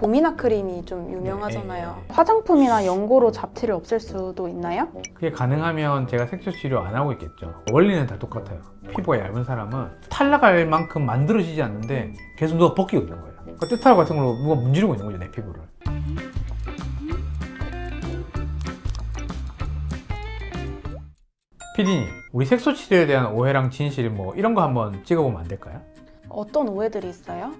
도미나 크림이 좀 유명하잖아요. 화장품이나 연고로 잡티를 없앨 수도 있나요? 그게 가능하면 제가 색소 치료 안 하고 있겠죠. 원리는 다 똑같아요. 피부가 얇은 사람은 탈락할 만큼 만들어지지 않는데 계속 누가 벗기고 있는 거예요. 그러니까 때타로 같은 걸로 누가 문지르고 있는 거죠, 내 피부를. 피디님, 우리 색소 치료에 대한 오해랑 진실 뭐 이런 거 한번 찍어보면 안 될까요? 어떤 오해들이 있어요?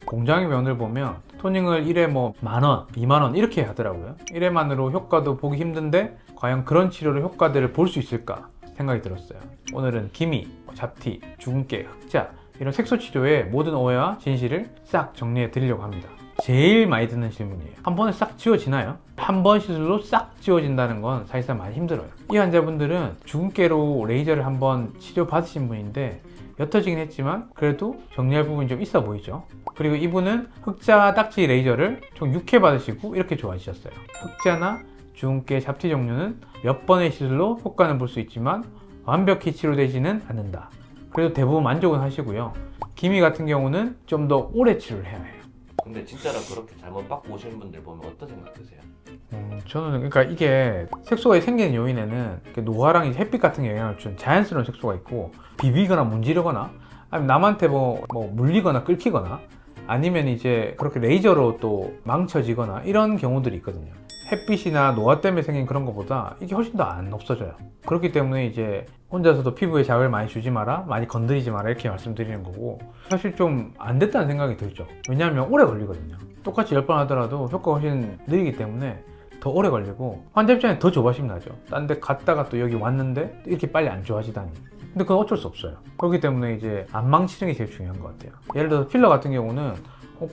공장의 면을 보면 토닝을 1회 뭐 10,000원, 20,000원 이렇게 하더라고요. 1회만으로 효과도 보기 힘든데 과연 그런 치료로 효과들을 볼 수 있을까 생각이 들었어요. 오늘은 기미, 잡티, 주근깨, 흑자 이런 색소 치료의 모든 오해와 진실을 싹 정리해 드리려고 합니다. 제일 많이 듣는 질문이에요. 한 번에 싹 지워지나요? 한 번 시술로 싹 지워진다는 건 사실상 많이 힘들어요. 이 환자분들은 주근깨로 레이저를 한번 치료 받으신 분인데 옅어지긴 했지만 그래도 정리할 부분이 좀 있어 보이죠. 그리고 이분은 흑자 딱지 레이저를 총 6회 받으시고 이렇게 좋아지셨어요. 흑자나 주근깨, 잡티 종류는 몇 번의 시술로 효과는 볼 수 있지만 완벽히 치료되지는 않는다. 그래도 대부분 만족은 하시고요. 기미 같은 경우는 좀 더 오래 치료를 해야 해요. 근데 진짜로 그렇게 잘못 받고 오시는 분들 보면 어떤 생각 드세요? 저는 그러니까 이게 색소가 생기는 요인에는 노화랑 이제 햇빛 같은 영향을 준 자연스러운 색소가 있고 비비거나 문지르거나 아니면 남한테 뭐 물리거나 끓기거나 아니면 이제 그렇게 레이저로 또 망쳐지거나 이런 경우들이 있거든요. 햇빛이나 노화 때문에 생긴 그런 것보다 이게 훨씬 더 안 없어져요. 그렇기 때문에 이제 혼자서도 피부에 자극을 많이 주지 마라, 많이 건드리지 마라 이렇게 말씀드리는 거고 사실 좀 안 됐다는 생각이 들죠. 왜냐하면 오래 걸리거든요. 똑같이 10번 하더라도 효과가 훨씬 느리기 때문에 더 오래 걸리고 환자 입장에 더 조바심 나죠. 딴 데 갔다가 또 여기 왔는데 이렇게 빨리 안 좋아지다니. 근데 그건 어쩔 수 없어요. 그렇기 때문에 이제 안 망치는 게 제일 중요한 것 같아요. 예를 들어서 필러 같은 경우는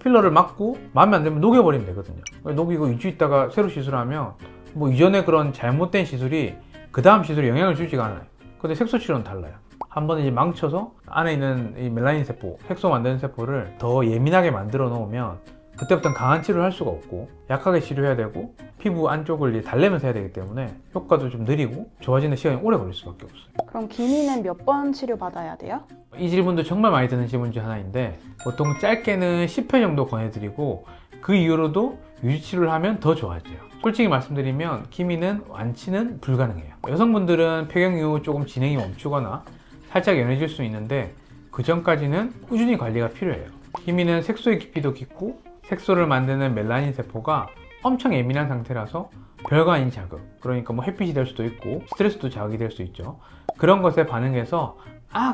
필러를 맞고 마음에 안 들면 녹여버리면 되거든요. 녹이고 2주 있다가 새로 시술하면 뭐 이전에 그런 잘못된 시술이 그 다음 시술에 영향을 주지가 않아요. 근데 색소 치료는 달라요. 한 번은 이제 망쳐서 안에 있는 이 멜라닌 세포, 색소 만드는 세포를 더 예민하게 만들어 놓으면 그때부터는 강한 치료를 할 수가 없고 약하게 치료해야 되고 피부 안쪽을 이제 달래면서 해야 되기 때문에 효과도 좀 느리고 좋아지는 시간이 오래 걸릴 수밖에 없어요. 그럼 기미는 몇 번 치료받아야 돼요? 이 질문도 정말 많이 드는 질문 중 하나인데 보통 짧게는 10회 정도 권해드리고 그 이후로도 유지치료를 하면 더 좋아져요. 솔직히 말씀드리면 기미는 완치는 불가능해요. 여성분들은 폐경 이후 조금 진행이 멈추거나 살짝 연해질 수 있는데 그 전까지는 꾸준히 관리가 필요해요. 기미는 색소의 깊이도 깊고 색소를 만드는 멜라닌 세포가 엄청 예민한 상태라서 별거 아닌 자극, 그러니까 뭐 햇빛이 될 수도 있고 스트레스도 자극이 될 수 있죠. 그런 것에 반응해서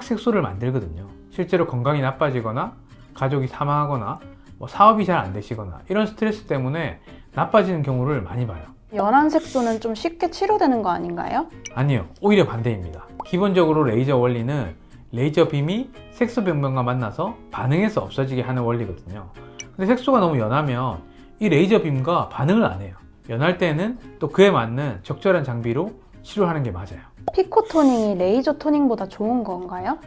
색소를 만들거든요. 실제로 건강이 나빠지거나 가족이 사망하거나 뭐 사업이 잘 안 되시거나 이런 스트레스 때문에 나빠지는 경우를 많이 봐요. 연한 색소는 좀 쉽게 치료되는 거 아닌가요? 아니요, 오히려 반대입니다. 기본적으로 레이저 원리는 레이저 빔이 색소 병변과 만나서 반응해서 없어지게 하는 원리거든요. 근데 색소가 너무 연하면 이 레이저 빔과 반응을 안 해요. 연할 때는 또 그에 맞는 적절한 장비로 치료하는 게 맞아요. 피코 토닝이 레이저 토닝보다 좋은 건가요?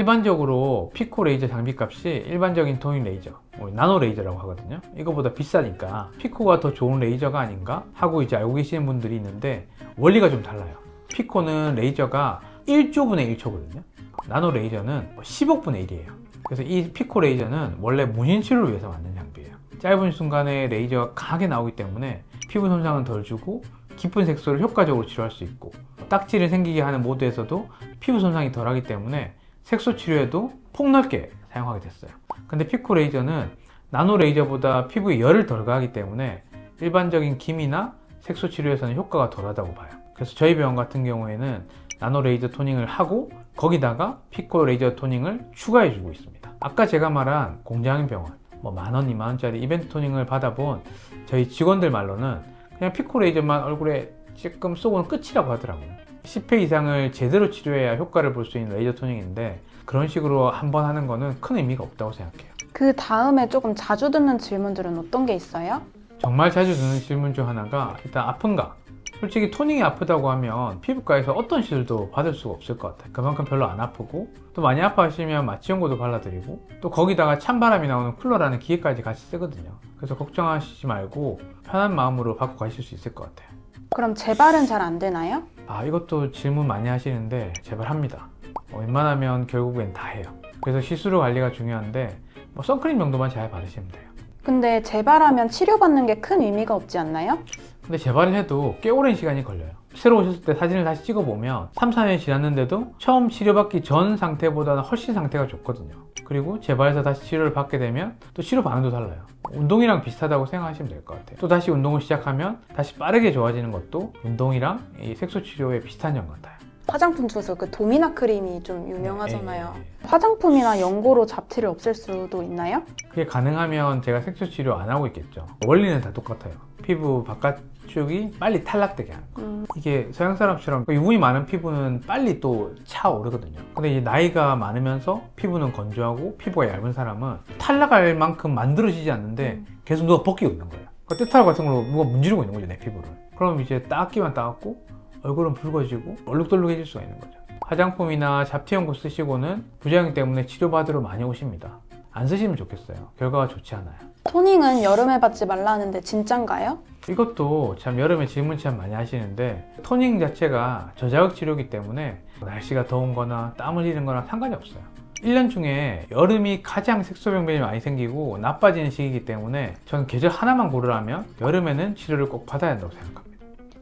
일반적으로 피코 레이저 장비값이 일반적인 토닝 레이저, 나노 레이저라고 하거든요. 이거보다 비싸니까 피코가 더 좋은 레이저가 아닌가 하고 이제 알고 계시는 분들이 있는데 원리가 좀 달라요. 피코는 레이저가 1조분의 1초거든요. 나노 레이저는 10억분의 1이에요. 그래서 이 피코 레이저는 원래 문신 치료를 위해서 만든 장비예요. 짧은 순간에 레이저가 강하게 나오기 때문에 피부 손상은 덜 주고 깊은 색소를 효과적으로 치료할 수 있고 딱지를 생기게 하는 모드에서도 피부 손상이 덜하기 때문에 색소 치료에도 폭넓게 사용하게 됐어요. 근데 피코 레이저는 나노 레이저보다 피부에 열을 덜 가하기 때문에 일반적인 기미나 색소 치료에서는 효과가 덜하다고 봐요. 그래서 저희 병원 같은 경우에는 나노 레이저 토닝을 하고 거기다가 피코 레이저 토닝을 추가해 주고 있습니다. 아까 제가 말한 공장인 병원 뭐 10,000원, 20,000원짜리 이벤트 토닝을 받아본 저희 직원들 말로는 그냥 피코 레이저만 얼굴에 조금 쏘고는 끝이라고 하더라고요. 10회 이상을 제대로 치료해야 효과를 볼 수 있는 레이저 토닝인데 그런 식으로 한번 하는 거는 큰 의미가 없다고 생각해요. 그 다음에 조금 자주 듣는 질문들은 어떤 게 있어요? 정말 자주 듣는 질문 중 하나가 일단 아픈가? 솔직히 토닝이 아프다고 하면 피부과에서 어떤 시술도 받을 수가 없을 것 같아요. 그만큼 별로 안 아프고 또 많이 아파하시면 마취연고도 발라드리고 또 거기다가 찬바람이 나오는 쿨러라는 기계까지 같이 쓰거든요. 그래서 걱정하시지 말고 편한 마음으로 받고 가실 수 있을 것 같아요. 그럼 재발은 잘 안 되나요? 이것도 질문 많이 하시는데 재발합니다. 웬만하면 결국엔 다 해요. 그래서 시술 후 관리가 중요한데 선크림 정도만 잘 바르시면 돼요. 근데 재발하면 치료받는 게 큰 의미가 없지 않나요? 근데 재발을 해도 꽤 오랜 시간이 걸려요. 새로 오셨을 때 사진을 다시 찍어보면 3, 4년이 지났는데도 처음 치료받기 전 상태보다는 훨씬 상태가 좋거든요. 그리고 재발해서 다시 치료를 받게 되면 또 치료 반응도 달라요. 운동이랑 비슷하다고 생각하시면 될 것 같아요. 또 다시 운동을 시작하면 다시 빠르게 좋아지는 것도 운동이랑 이 색소 치료에 비슷한 점 같아요. 화장품 중에서 그 도미나 크림이 좀 유명하잖아요. 네. 화장품이나 연고로 잡티를 없앨 수도 있나요? 그게 가능하면 제가 색소 치료 안 하고 있겠죠. 원리는 다 똑같아요. 피부 바깥쪽이 빨리 탈락되게 하는 거. 이게 서양 사람처럼 유분이 많은 피부는 빨리 또 차오르거든요. 근데 이제 나이가 많으면서 피부는 건조하고 피부가 얇은 사람은 탈락할 만큼 만들어지지 않는데 계속 누가 벗기고 있는 거예요. 그러니까 때탈 같은 걸로 누가 문지르고 있는 거죠, 내 피부를. 그럼 이제 닦기만 닦았고 얼굴은 붉어지고 얼룩덜룩해질 수가 있는 거죠. 화장품이나 잡티 연고 쓰시고는 부작용 때문에 치료받으러 많이 오십니다. 안 쓰시면 좋겠어요. 결과가 좋지 않아요. 토닝은 여름에 받지 말라는데 진짠가요? 이것도 참 여름에 질문 참 많이 하시는데 토닝 자체가 저자극 치료이기 때문에 날씨가 더운 거나 땀을 흘리는 거나 상관이 없어요. 1년 중에 여름이 가장 색소병변이 많이 생기고 나빠지는 시기이기 때문에 저는 계절 하나만 고르라면 여름에는 치료를 꼭 받아야 한다고 생각합니다.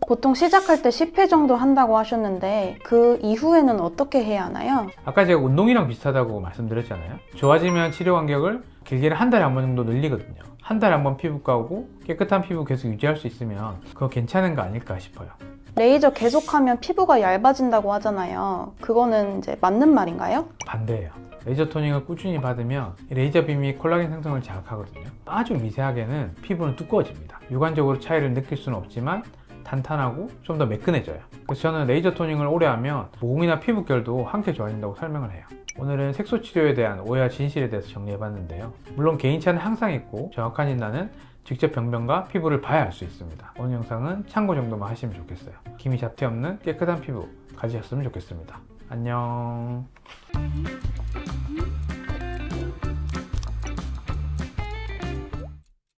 보통 시작할 때 10회 정도 한다고 하셨는데 그 이후에는 어떻게 해야 하나요? 아까 제가 운동이랑 비슷하다고 말씀드렸잖아요. 좋아지면 치료 간격을 길게는 한 달에 한 번 정도 늘리거든요. 한 달에 한 번 피부과 오고 깨끗한 피부 계속 유지할 수 있으면 그거 괜찮은 거 아닐까 싶어요. 레이저 계속하면 피부가 얇아진다고 하잖아요. 그거는 이제 맞는 말인가요? 반대예요. 레이저 토닝을 꾸준히 받으면 이 레이저 빔이 콜라겐 생성을 자극하거든요. 아주 미세하게는 피부는 두꺼워집니다. 육안적으로 차이를 느낄 수는 없지만 탄탄하고 좀 더 매끈해져요. 그래서 저는 레이저 토닝을 오래 하면 모공이나 피부결도 함께 좋아진다고 설명을 해요. 오늘은 색소 치료에 대한 오해와 진실에 대해서 정리해봤는데요. 물론 개인차는 항상 있고 정확한 진단은 직접 병변과 피부를 봐야 알 수 있습니다. 오늘 영상은 참고 정도만 하시면 좋겠어요. 기미 잡티 없는 깨끗한 피부 가지셨으면 좋겠습니다. 안녕.